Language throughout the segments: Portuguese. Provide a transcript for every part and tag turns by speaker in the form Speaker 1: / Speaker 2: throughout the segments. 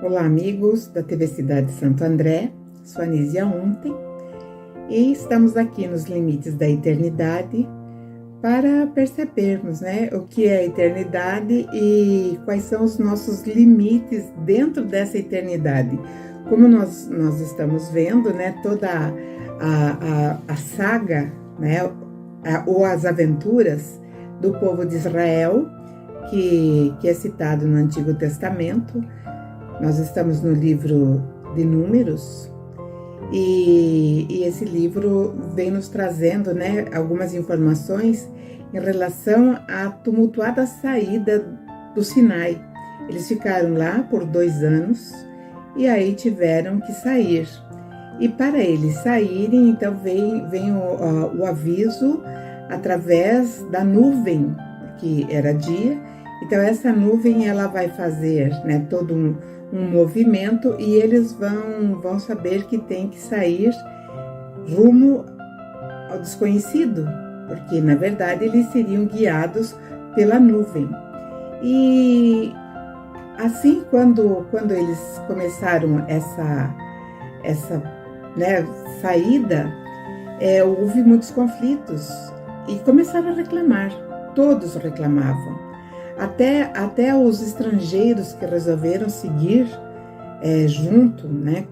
Speaker 1: Olá, amigos da TV Cidade de Santo André, sou Anísia Ontem e estamos aqui nos limites da eternidade para percebermos, o que é a eternidade e quais são os nossos limites dentro dessa eternidade. Como nós estamos vendo, toda a saga, ou as aventuras do povo de Israel, que é citado no Antigo Testamento. Nós estamos no livro de Números e esse livro vem nos trazendo, algumas informações em relação à tumultuada saída do Sinai. Eles ficaram lá por 2 anos e aí tiveram que sair. E para eles saírem, então vem o aviso através da nuvem, que era dia. Então essa nuvem ela vai fazer todo um movimento e eles vão saber que tem que sair rumo ao desconhecido, porque na verdade eles seriam guiados pela nuvem. E assim, quando eles começaram essa saída, houve muitos conflitos e começaram a reclamar. Todos reclamavam. Até os estrangeiros que resolveram seguir junto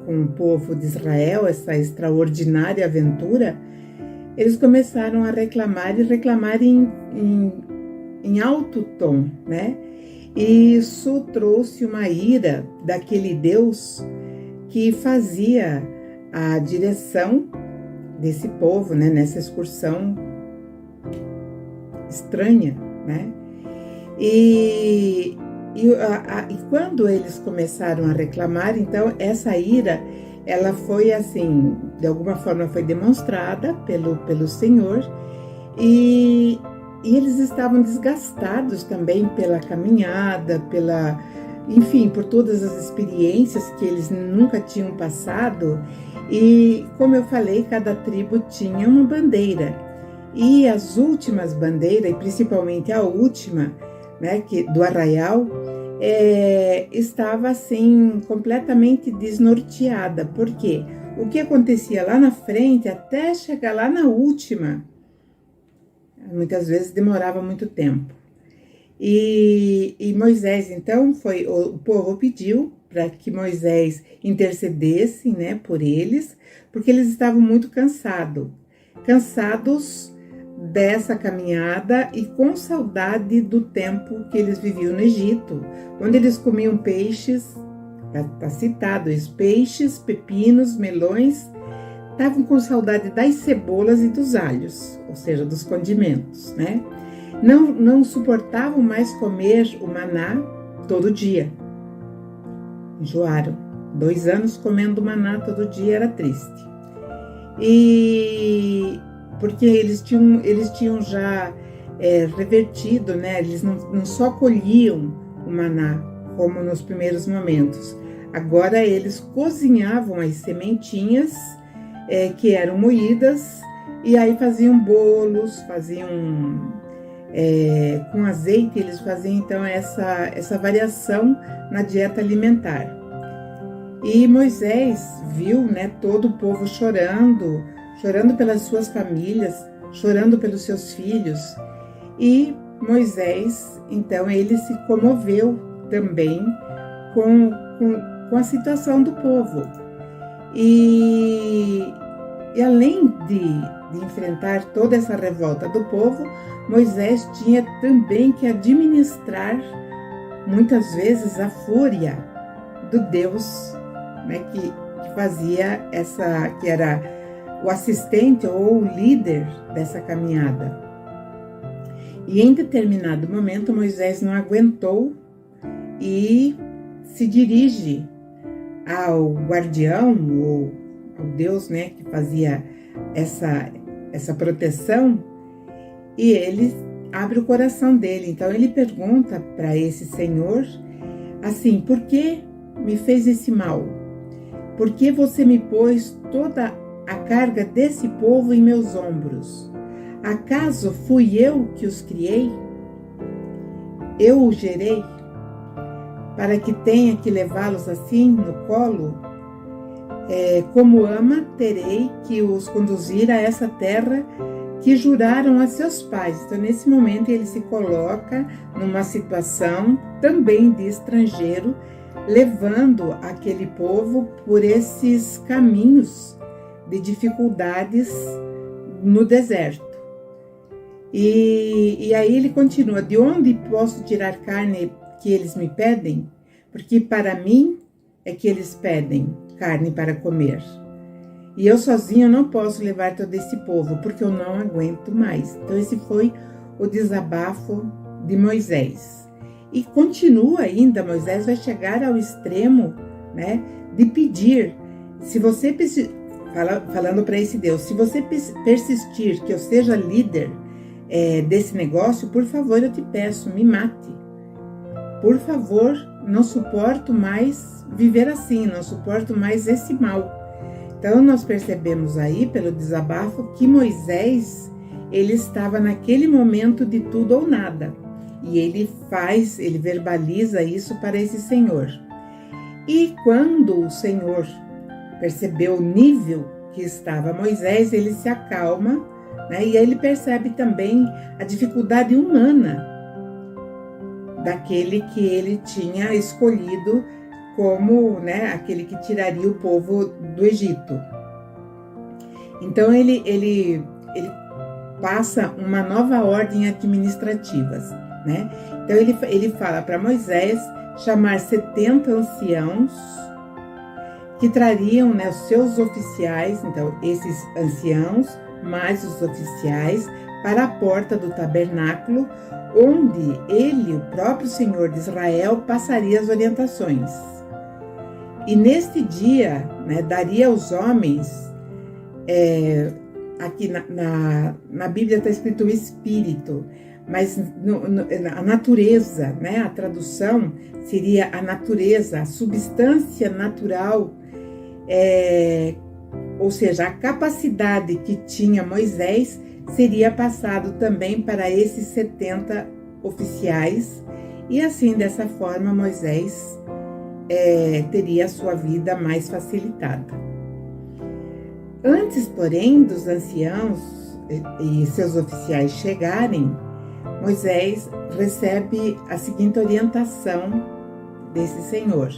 Speaker 1: com o povo de Israel, essa extraordinária aventura, eles começaram a reclamar em alto tom, E isso trouxe uma ira daquele Deus que fazia a direção desse povo, nessa excursão estranha, E quando eles começaram a reclamar, então essa ira, ela foi assim, de alguma forma foi demonstrada pelo Senhor e eles estavam desgastados também pela caminhada, enfim, por todas as experiências que eles nunca tinham passado. E como eu falei, cada tribo tinha uma bandeira e as últimas bandeiras, e principalmente a última, do arraial, estava assim completamente desnorteada. Por quê? O que acontecia lá na frente até chegar lá na última, muitas vezes demorava muito tempo. E Moisés, então, o povo pediu para que Moisés intercedesse, por eles, porque eles estavam muito cansados dessa caminhada e com saudade do tempo que eles viviam no Egito, onde eles comiam peixes, está citado isso, peixes, pepinos, melões, estavam com saudade das cebolas e dos alhos, ou seja, dos condimentos, Não suportavam mais comer o maná todo dia. Enjoaram. 2 anos comendo maná todo dia era triste. Porque eles tinham já revertido, eles não só colhiam o maná como nos primeiros momentos. Agora eles cozinhavam as sementinhas que eram moídas e aí faziam bolos, com azeite, eles faziam então essa variação na dieta alimentar. E Moisés viu todo o povo chorando pelas suas famílias, chorando pelos seus filhos. E Moisés, então, ele se comoveu também com a situação do povo. E além de enfrentar toda essa revolta do povo, Moisés tinha também que administrar, muitas vezes, a fúria do Deus, que fazia que era o assistente ou o líder dessa caminhada. E em determinado momento Moisés não aguentou e se dirige ao guardião ou ao Deus, que fazia essa proteção, e ele abre o coração dele. Então ele pergunta para esse Senhor assim: por que me fez esse mal? Por que você me pôs toda a carga desse povo em meus ombros? Acaso fui eu que os criei? Eu os gerei? para que tenha que levá-los assim no colo? Como ama, terei que os conduzir a essa terra que juraram a seus pais. Então, nesse momento, ele se coloca numa situação também de estrangeiro, levando aquele povo por esses caminhos de dificuldades no deserto. E aí ele continua: de onde posso tirar carne que eles me pedem? Porque para mim é que eles pedem carne para comer. E eu sozinho não posso levar todo esse povo, porque eu não aguento mais. Então esse foi o desabafo de Moisés. E continua ainda, Moisés vai chegar ao extremo, né, de pedir, se você falando para esse Deus, se você persistir que eu seja líder desse negócio, por favor, eu te peço, me mate. Por favor, não suporto mais viver assim, não suporto mais esse mal. Então, nós percebemos aí, pelo desabafo, que Moisés, ele estava naquele momento de tudo ou nada. E ele verbaliza isso para esse Senhor. E quando o Senhor percebeu o nível que estava Moisés, ele se acalma, né? E ele percebe também a dificuldade humana daquele que ele tinha escolhido como, né, aquele que tiraria o povo do Egito. Então ele passa uma nova ordem administrativa, né? Então ele fala para Moisés chamar 70 anciãos que trariam, né, os seus oficiais, então esses anciãos mais os oficiais, para a porta do tabernáculo, onde ele, o próprio Senhor de Israel, passaria as orientações. E neste dia, né, daria aos homens, aqui na Bíblia está escrito o Espírito, mas a natureza, né, a tradução seria a natureza, a substância natural, ou seja, a capacidade que tinha Moisés seria passado também para esses 70 oficiais, e assim, dessa forma, Moisés teria a sua vida mais facilitada. Antes, porém, dos anciãos e seus oficiais chegarem, Moisés recebe a seguinte orientação desse Senhor.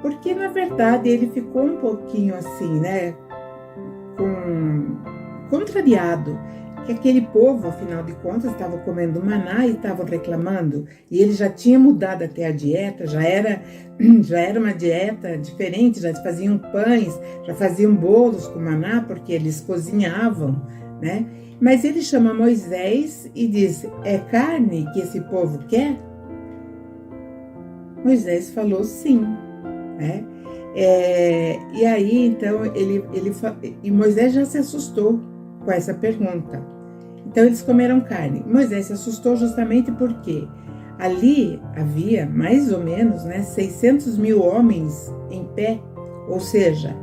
Speaker 1: Porque, na verdade, ele ficou um pouquinho assim, né, contrariado, que aquele povo, afinal de contas, estava comendo maná e estavam reclamando, e ele já tinha mudado até a dieta, já era uma dieta diferente, já faziam pães, já faziam bolos com maná, porque eles cozinhavam, né? Mas ele chama Moisés e diz: é carne que esse povo quer? Moisés falou sim, né? E aí, então, e Moisés já se assustou com essa pergunta. Então, eles comeram carne. Moisés se assustou justamente porque ali havia, mais ou menos, né, 600 mil homens em pé, ou seja,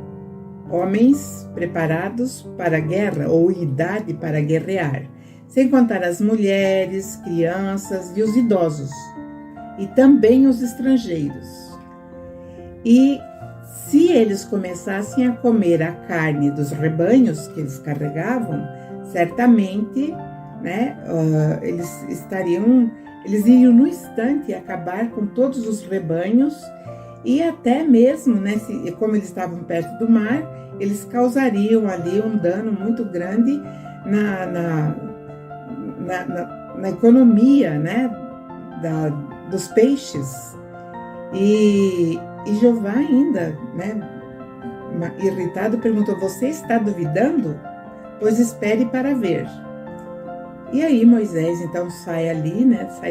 Speaker 1: homens preparados para a guerra ou em idade para guerrear, sem contar as mulheres, crianças e os idosos, e também os estrangeiros. E se eles começassem a comer a carne dos rebanhos que eles carregavam, certamente, né, eles iriam no instante acabar com todos os rebanhos, e até mesmo, né, como eles estavam perto do mar, eles causariam ali um dano muito grande na economia, né, dos peixes. E Jeová ainda, né, irritado, perguntou: você está duvidando? Pois espere para ver. E aí Moisés então sai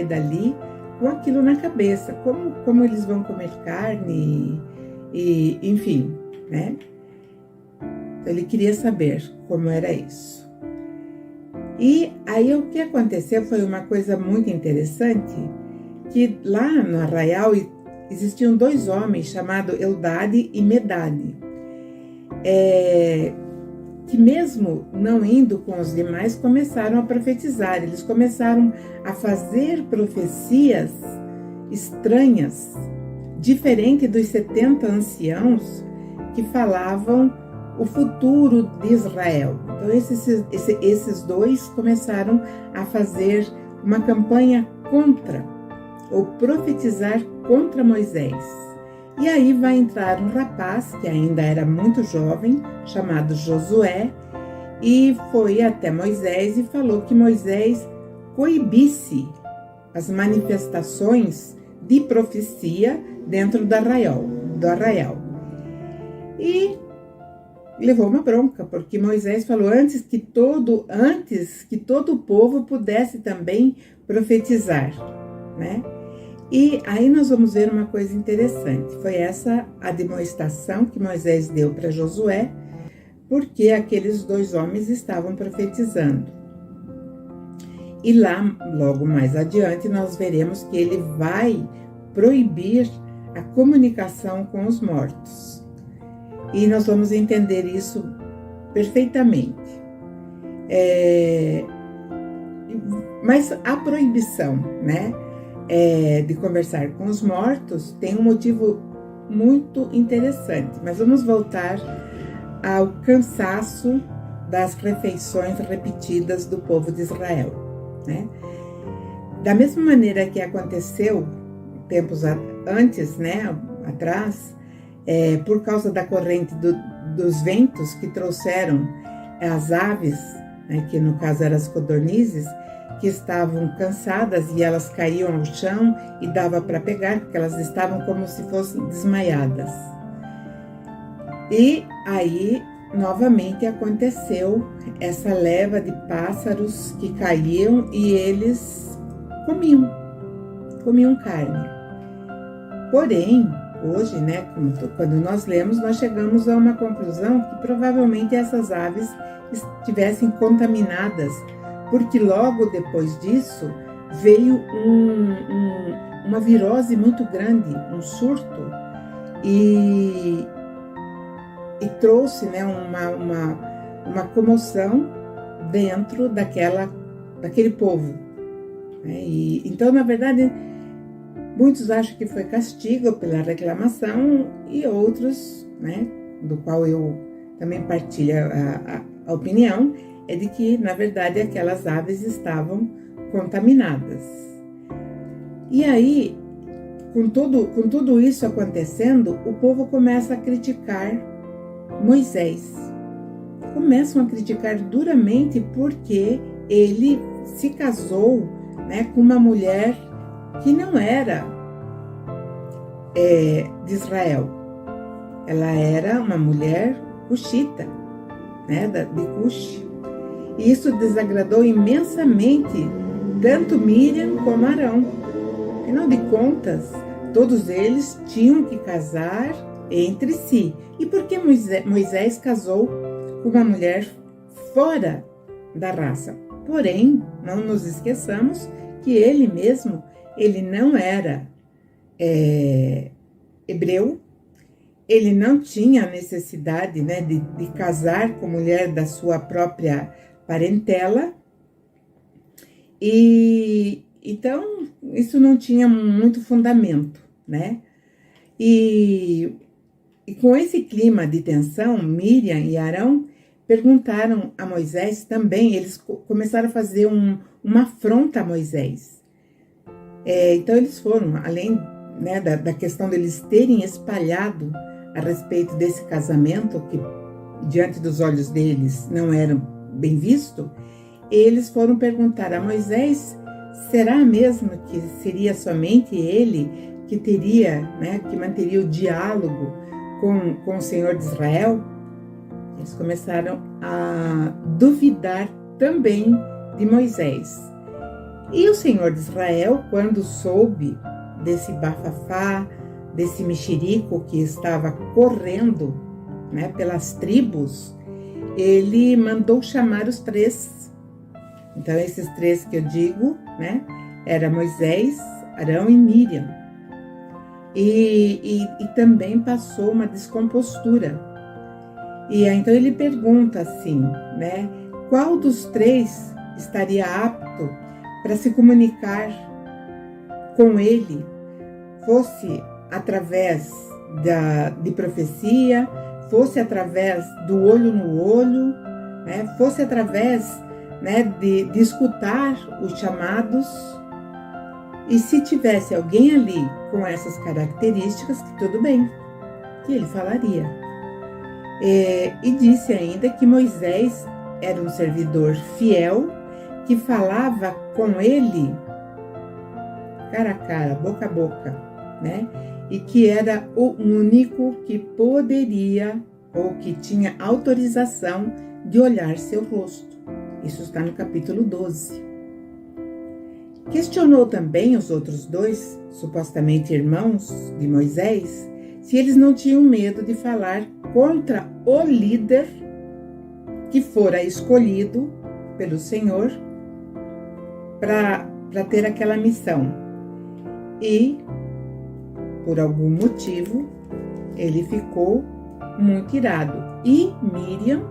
Speaker 1: dali com aquilo na cabeça, como eles vão comer carne, e enfim, né? Ele queria saber como era isso. E aí o que aconteceu foi uma coisa muito interessante, que lá no arraial existiam dois homens chamados Eldade e Medade, que mesmo não indo com os demais, começaram a profetizar. Eles começaram a fazer profecias estranhas, diferente dos 70 anciãos que falavam o futuro de Israel. Então esses dois começaram a fazer uma campanha contra, ou profetizar contra Moisés. E aí vai entrar um rapaz que ainda era muito jovem, chamado Josué, e foi até Moisés e falou que Moisés coibisse as manifestações de profecia dentro do arraial. E levou uma bronca, porque Moisés falou antes que todo o povo pudesse também profetizar, né? E aí nós vamos ver uma coisa interessante. Foi essa a demonstração que Moisés deu para Josué, porque aqueles dois homens estavam profetizando. E lá, logo mais adiante, nós veremos que ele vai proibir a comunicação com os mortos. E nós vamos entender isso perfeitamente. Mas a proibição, né, de conversar com os mortos tem um motivo muito interessante. Mas vamos voltar ao cansaço das refeições repetidas do povo de Israel, né? Da mesma maneira que aconteceu tempos antes, né, atrás, por causa da corrente dos ventos que trouxeram as aves, né, que no caso eram as codornizes, que estavam cansadas e elas caíam ao chão e dava para pegar, porque elas estavam como se fossem desmaiadas. E aí, novamente, aconteceu essa leva de pássaros que caíam e eles comiam carne. Porém, hoje, né, quando nós lemos, nós chegamos a uma conclusão que provavelmente essas aves estivessem contaminadas, porque logo depois disso veio uma virose muito grande, um surto, e trouxe, né, uma comoção dentro daquele povo. Né? Então, na verdade, muitos acham que foi castigo pela reclamação e outros, né, do qual eu também partilho a opinião, é de que, na verdade, aquelas aves estavam contaminadas. E aí, com tudo isso acontecendo, o povo começa a criticar Moisés. Começam a criticar duramente porque ele se casou, né, com uma mulher que não era de Israel. Ela era uma mulher cuxita, né, de Cuxi. E isso desagradou imensamente tanto Miriam como Arão. Afinal de contas, todos eles tinham que casar entre si. E por que Moisés casou com uma mulher fora da raça? Porém, não nos esqueçamos que ele mesmo, ele não era hebreu, ele não tinha necessidade, né, de casar com mulher da sua própria parentela, e então isso não tinha muito fundamento, né? E com esse clima de tensão, Miriam e Arão perguntaram a Moisés também, eles começaram a fazer uma afronta a Moisés. Então eles foram, além, né, da questão deles terem espalhado a respeito desse casamento, que diante dos olhos deles não era bem visto, eles foram perguntar a Moisés, será mesmo que seria somente ele que teria, né, que manteria o diálogo com o Senhor de Israel? Eles começaram a duvidar também de Moisés. E o Senhor de Israel, quando soube desse bafafá, desse mexerico que estava correndo, né, pelas tribos, ele mandou chamar os 3. Então, esses 3 que eu digo, né, era Moisés, Arão e Miriam. E também passou uma descompostura. E então ele pergunta assim, né, qual dos 3 estaria apto para se comunicar com ele, fosse através de profecia, fosse através do olho no olho, né? Fosse através, né, de escutar os chamados. E se tivesse alguém ali com essas características, que tudo bem, que ele falaria. E disse ainda que Moisés era um servidor fiel, que falava com ele cara a cara, boca a boca, né? E que era o único que poderia ou que tinha autorização de olhar seu rosto. Isso está no capítulo 12. Questionou também os outros dois, supostamente irmãos de Moisés, se eles não tinham medo de falar contra o líder que fora escolhido pelo Senhor para ter aquela missão. E, por algum motivo, ele ficou muito irado. E Miriam,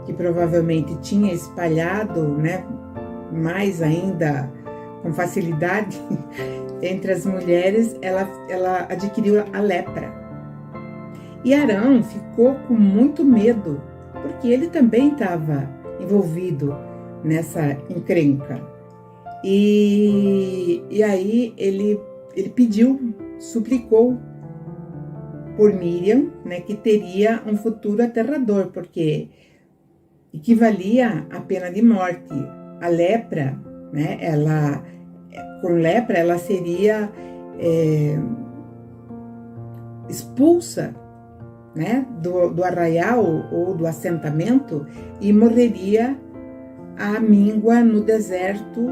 Speaker 1: que provavelmente tinha espalhado, né, mais ainda com facilidade entre as mulheres, ela adquiriu a lepra. E Arão ficou com muito medo, porque ele também estava envolvido nessa encrenca. E aí ele pediu, suplicou por Miriam, né, que teria um futuro aterrador, porque equivalia à pena de morte. A lepra, né, com lepra, ela seria expulsa, né, do arraial ou do assentamento e morreria à míngua no deserto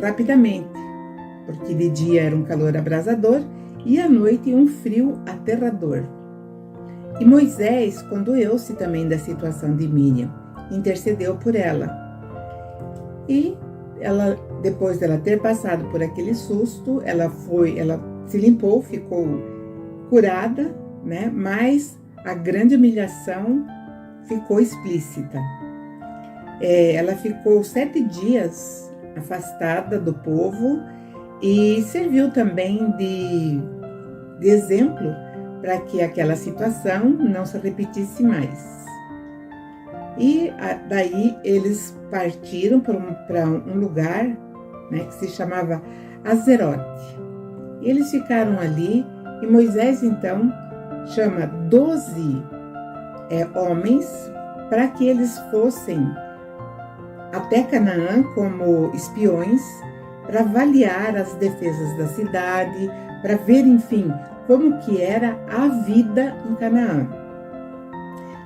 Speaker 1: rapidamente, porque de dia era um calor abrasador e à noite um frio aterrador. E Moisés condoeu-se também da situação de Miriam, intercedeu por ela. E ela, depois dela ter passado por aquele susto, ela se limpou, ficou curada, né? Mas a grande humilhação ficou explícita. Ela ficou 7 dias afastada do povo e serviu também de exemplo para que aquela situação não se repetisse mais. E daí eles partiram para um lugar, né, que se chamava Azerote. E eles ficaram ali e Moisés então chama 12 homens para que eles fossem até Canaã como espiões, para avaliar as defesas da cidade, para ver, enfim, como que era a vida em Canaã.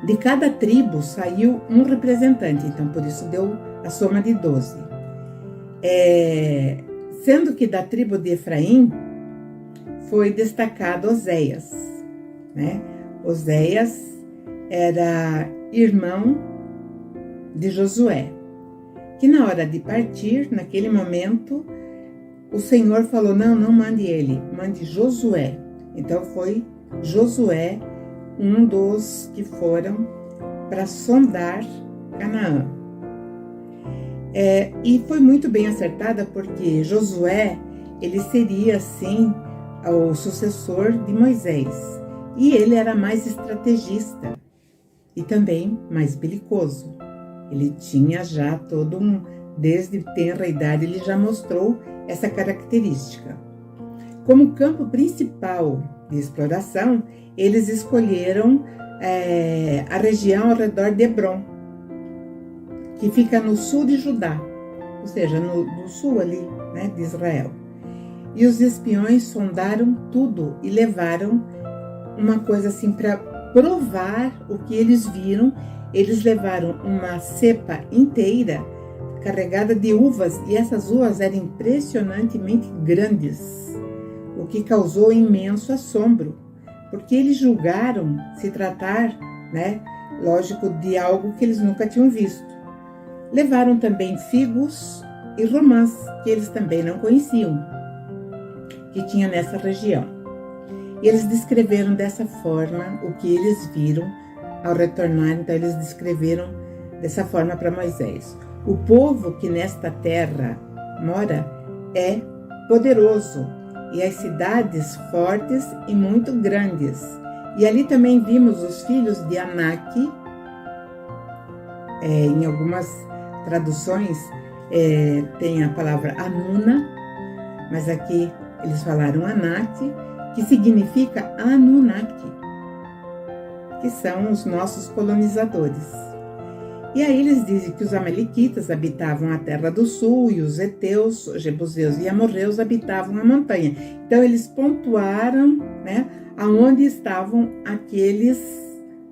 Speaker 1: De cada tribo saiu um representante, então por isso deu a soma de 12. Sendo que da tribo de Efraim foi destacado Oséias, né? Oséias era irmão de Josué, que na hora de partir, naquele momento, o Senhor falou, não mande ele, mande Josué. Então foi Josué um dos que foram para sondar Canaã. E foi muito bem acertada, porque Josué, ele seria, assim, o sucessor de Moisés. E ele era mais estrategista e também mais belicoso. Ele tinha já desde tenra idade, ele já mostrou essa característica. Como campo principal de exploração, eles escolheram a região ao redor de Hebrom, que fica no sul de Judá, ou seja, no sul ali, né, de Israel. E os espiões sondaram tudo e levaram uma coisa assim para provar o que eles viram. Eles levaram uma cepa inteira carregada de uvas, e essas uvas eram impressionantemente grandes, o que causou imenso assombro, porque eles julgaram se tratar, né, lógico, de algo que eles nunca tinham visto. Levaram também figos e romãs, que eles também não conheciam, que tinha nessa região. E eles descreveram dessa forma o que eles viram ao retornar. Então eles descreveram dessa forma para Moisés: o povo que nesta terra mora é poderoso e as cidades fortes e muito grandes. E ali também vimos os filhos de Anak. Em algumas traduções tem a palavra Anuna, mas aqui eles falaram Anak, que significa Anunnaki, que são os nossos colonizadores. E aí eles dizem que os amalequitas habitavam a terra do sul e os heteus, os jebuseus e amorreus habitavam a montanha. Então eles pontuaram, né, aonde estavam aqueles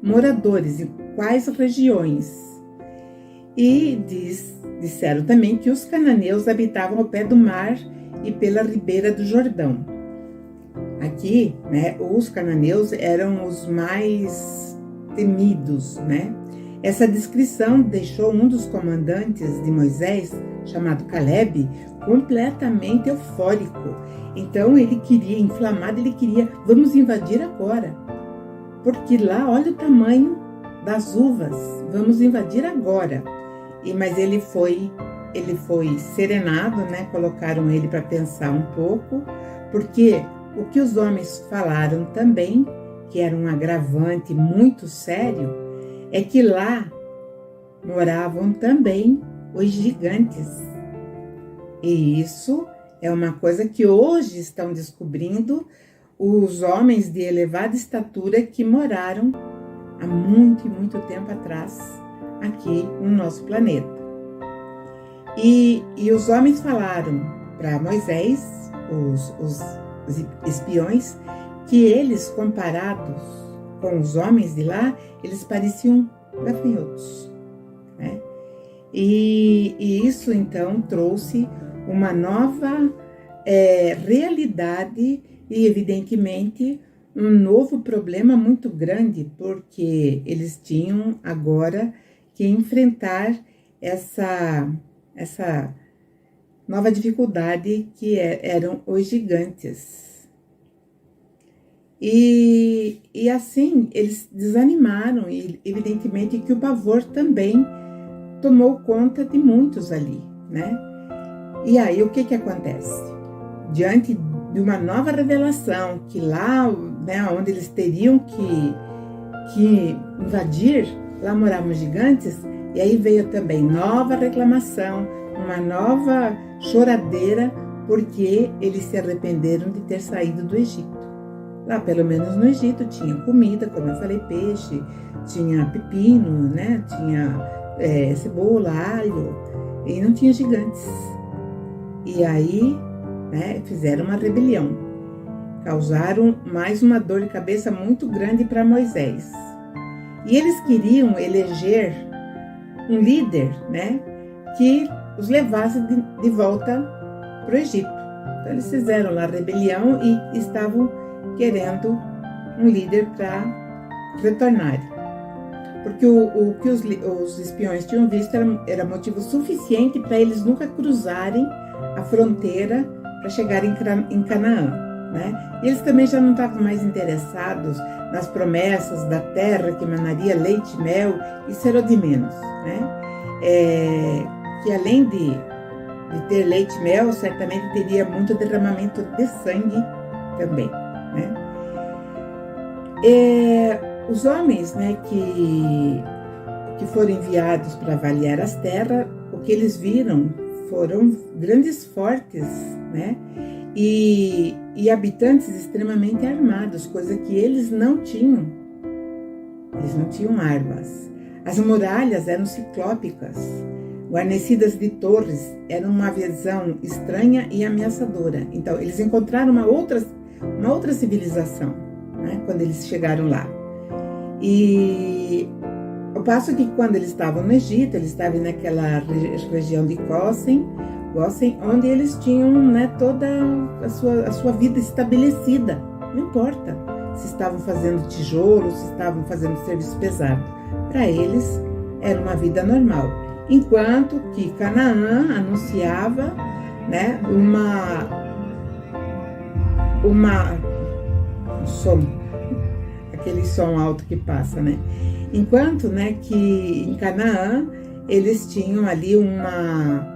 Speaker 1: moradores, em quais regiões. E disseram também que os cananeus habitavam ao pé do mar e pela ribeira do Jordão. Aqui, né, os cananeus eram os mais temidos, né? Essa descrição deixou um dos comandantes de Moisés, chamado Caleb, completamente eufórico. Então ele queria, inflamado, ele queria, vamos invadir agora. Porque lá, olha o tamanho das uvas, vamos invadir agora. Mas ele foi serenado, né? Colocaram ele para pensar um pouco, porque o que os homens falaram também, que era um agravante muito sério, é que lá moravam também os gigantes. E isso é uma coisa que hoje estão descobrindo os homens de elevada estatura que moraram há muito e muito tempo atrás aqui no nosso planeta. E os homens falaram para Moisés, os espiões, que eles, comparados com os homens de lá, eles pareciam gafanhotos, né? E isso então trouxe uma nova realidade e evidentemente um novo problema muito grande, porque eles tinham agora que enfrentar essa nova dificuldade que eram os gigantes. E assim, eles desanimaram, e evidentemente que o pavor também tomou conta de muitos ali, né? E aí, o que acontece? Diante de uma nova revelação, que lá, né, onde eles teriam que invadir, lá moravam gigantes, e aí veio também nova reclamação, uma nova choradeira, porque eles se arrependeram de ter saído do Egito. Lá, pelo menos no Egito, tinha comida, como eu falei, peixe, tinha pepino, né? Tinha cebola, alho, e não tinha gigantes. E aí, né, fizeram uma rebelião, causaram mais uma dor de cabeça muito grande para Moisés. E eles queriam eleger um líder, né, que os levasse de volta para o Egito. Então eles fizeram lá a rebelião e estavam querendo um líder para retornar. Porque o que os espiões tinham visto era motivo suficiente para eles nunca cruzarem a fronteira para chegar em Canaã, né? E eles também já não estavam mais interessados nas promessas da terra que emanaria leite e mel, isso era o de menos, né? Que além de ter leite e mel, certamente teria muito derramamento de sangue também, né? Os homens, né, que foram enviados para avaliar as terras, o que eles viram foram grandes fortes, né, e habitantes extremamente armados, coisa que eles não tinham. Eles não tinham armas. As muralhas eram ciclópicas, guarnecidas de torres, era uma visão estranha e ameaçadora. Então, eles encontraram uma outra civilização, né, quando eles chegaram lá. E ao passo que quando eles estavam no Egito, eles estavam naquela região de Gósen, onde eles tinham, né, toda a sua vida estabelecida. Não importa se estavam fazendo tijolo, se estavam fazendo serviço pesado. Para eles, era uma vida normal. Enquanto que Canaã anunciava, né, um som, aquele som alto que passa, né? Enquanto, né, que em Canaã eles tinham ali uma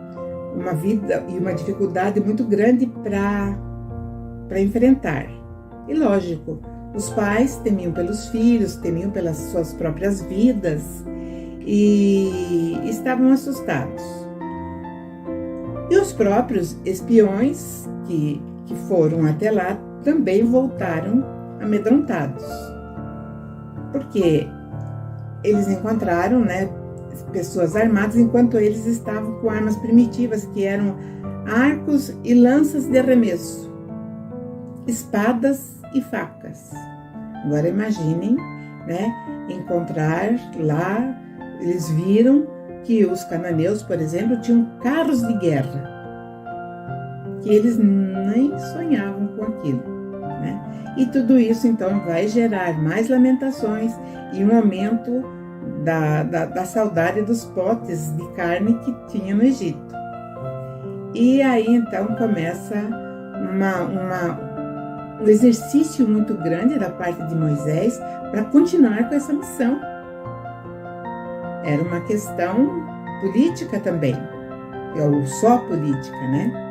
Speaker 1: vida e uma dificuldade muito grande para para enfrentar. E lógico, os pais temiam pelos filhos, temiam pelas suas próprias vidas e estavam assustados. E os próprios espiões que foram até lá também voltaram amedrontados, porque eles encontraram, né, pessoas armadas, enquanto eles estavam com armas primitivas, que eram arcos e lanças de arremesso, espadas e facas. Agora imaginem, né, encontrar lá, eles viram que os cananeus, por exemplo, tinham carros de guerra, que eles nem sonhavam com aquilo, né? E tudo isso, então, vai gerar mais lamentações e um aumento da saudade dos potes de carne que tinha no Egito. E aí, então, começa um exercício muito grande da parte de Moisés para continuar com essa missão. Era uma questão política também, ou só política, né?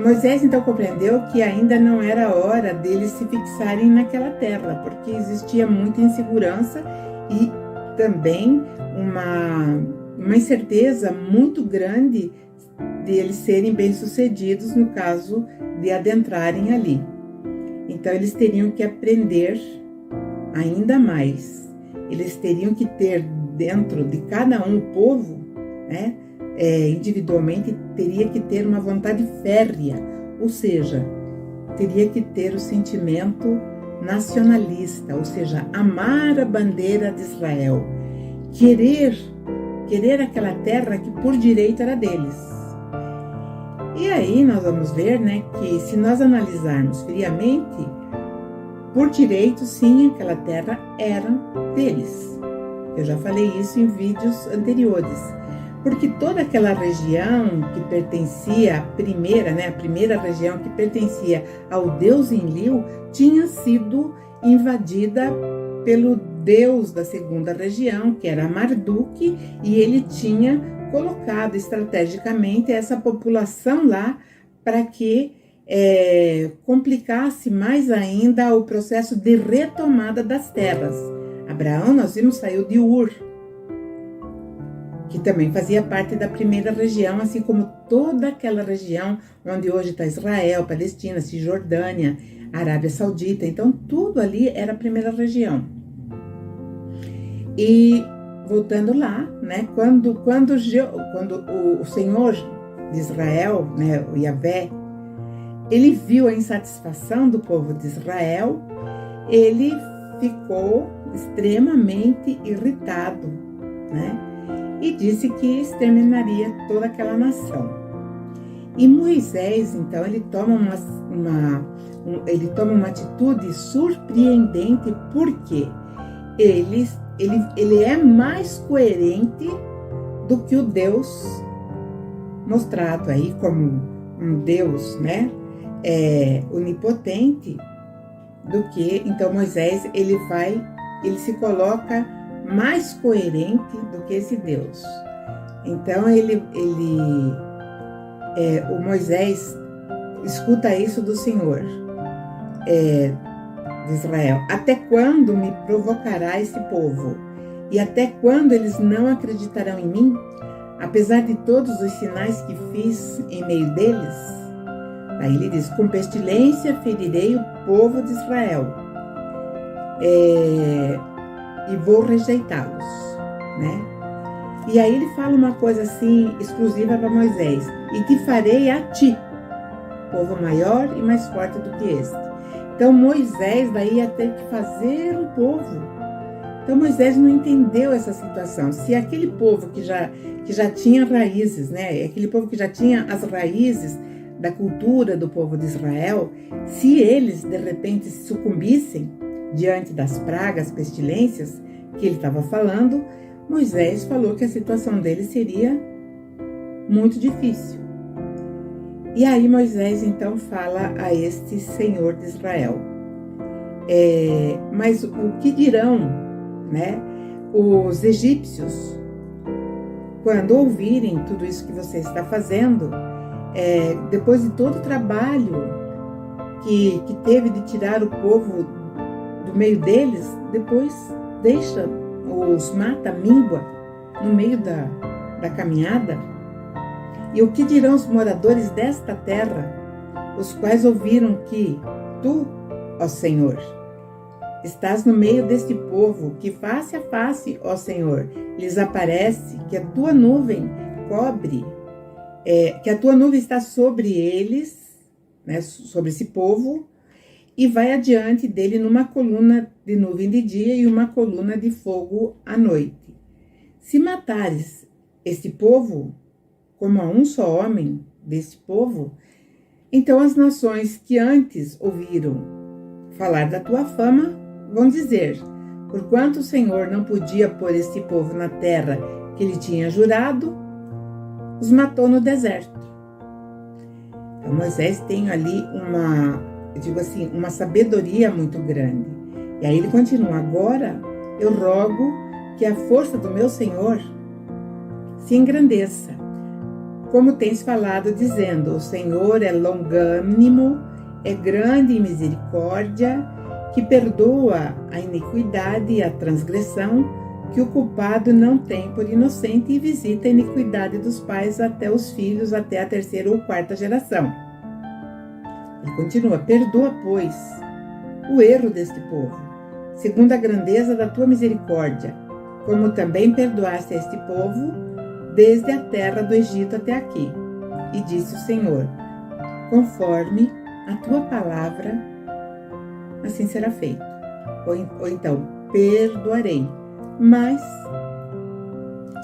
Speaker 1: Moisés então compreendeu que ainda não era hora deles se fixarem naquela terra, porque existia muita insegurança e também uma incerteza muito grande de eles serem bem-sucedidos no caso de adentrarem ali. Então eles teriam que aprender ainda mais. Eles teriam que ter dentro de cada um povo, né, individualmente, teria que ter uma vontade férrea, ou seja, teria que ter o sentimento nacionalista, ou seja, amar a bandeira de Israel, querer aquela terra que por direito era deles. E aí nós vamos ver, né, que se nós analisarmos friamente, por direito, sim, aquela terra era deles. Eu já falei isso em vídeos anteriores. Porque toda aquela região que pertencia à a primeira região que pertencia ao deus Enlil, tinha sido invadida pelo deus da segunda região, que era Marduk, e ele tinha colocado estrategicamente essa população lá para que complicasse mais ainda o processo de retomada das terras. Abraão, nós vimos, saiu de Ur, que também fazia parte da primeira região, assim como toda aquela região onde hoje está Israel, Palestina, Cisjordânia, Arábia Saudita. Então, tudo ali era a primeira região. E voltando lá, né, quando o Senhor de Israel, né, o Yahvé, ele viu a insatisfação do povo de Israel, ele ficou extremamente irritado, né? E disse que exterminaria toda aquela nação. E Moisés, então, ele toma uma atitude surpreendente, porque ele é mais coerente do que o Deus mostrado aí como um Deus, né, onipotente, do que, então, Moisés, ele se coloca mais coerente do que esse Deus. Então o Moisés escuta isso do Senhor de Israel: até quando me provocará esse povo? E até quando eles não acreditarão em mim, apesar de todos os sinais que fiz em meio deles? Aí ele diz: com pestilência ferirei o povo de Israel, e vou rejeitá-los, né? E aí ele fala uma coisa assim exclusiva para Moisés: e te farei a ti, povo maior e mais forte do que este. Então Moisés daí ia ter que fazer um povo. Então Moisés não entendeu essa situação. Se aquele povo que já tinha raízes, né? Aquele povo que já tinha as raízes da cultura do povo de Israel, se eles de repente sucumbissem diante das pragas, pestilências que ele estava falando, Moisés falou que a situação dele seria muito difícil. E aí Moisés então fala a este Senhor de Israel: mas o que dirão, né, os egípcios quando ouvirem tudo isso que você está fazendo, depois de todo o trabalho que teve de tirar o povo do meio deles, depois deixa, os mata, míngua, no meio da caminhada? E o que dirão os moradores desta terra, os quais ouviram que tu, ó Senhor, estás no meio deste povo, que face a face, ó Senhor, lhes aparece, que a tua nuvem cobre, que a tua nuvem está sobre eles, né, sobre esse povo, e vai adiante dele numa coluna de nuvem de dia e uma coluna de fogo à noite. Se matares este povo, como a um só homem deste povo, então as nações que antes ouviram falar da tua fama vão dizer: porquanto o Senhor não podia pôr este povo na terra que ele tinha jurado, os matou no deserto. Então Moisés tem ali uma sabedoria muito grande. E aí ele continua: agora eu rogo que a força do meu Senhor se engrandeça, como tens falado, dizendo: o Senhor é longânimo, é grande em misericórdia, que perdoa a iniquidade e a transgressão, que o culpado não tem por inocente, e visita a iniquidade dos pais até os filhos, até a terceira ou quarta geração. Ele continua: perdoa, pois, o erro deste povo, segundo a grandeza da tua misericórdia, como também perdoaste a este povo desde a terra do Egito até aqui. E disse o Senhor: conforme a tua palavra, assim será feito. Ou então, perdoarei. Mas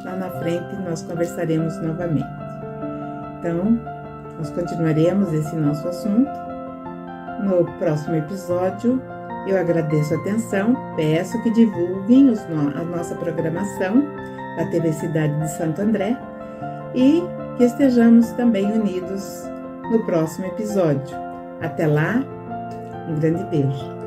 Speaker 1: lá na frente nós conversaremos novamente. Então, nós continuaremos esse nosso assunto no próximo episódio. Eu agradeço a atenção, peço que divulguem a nossa programação da TV Cidade de Santo André e que estejamos também unidos no próximo episódio. Até lá, um grande beijo.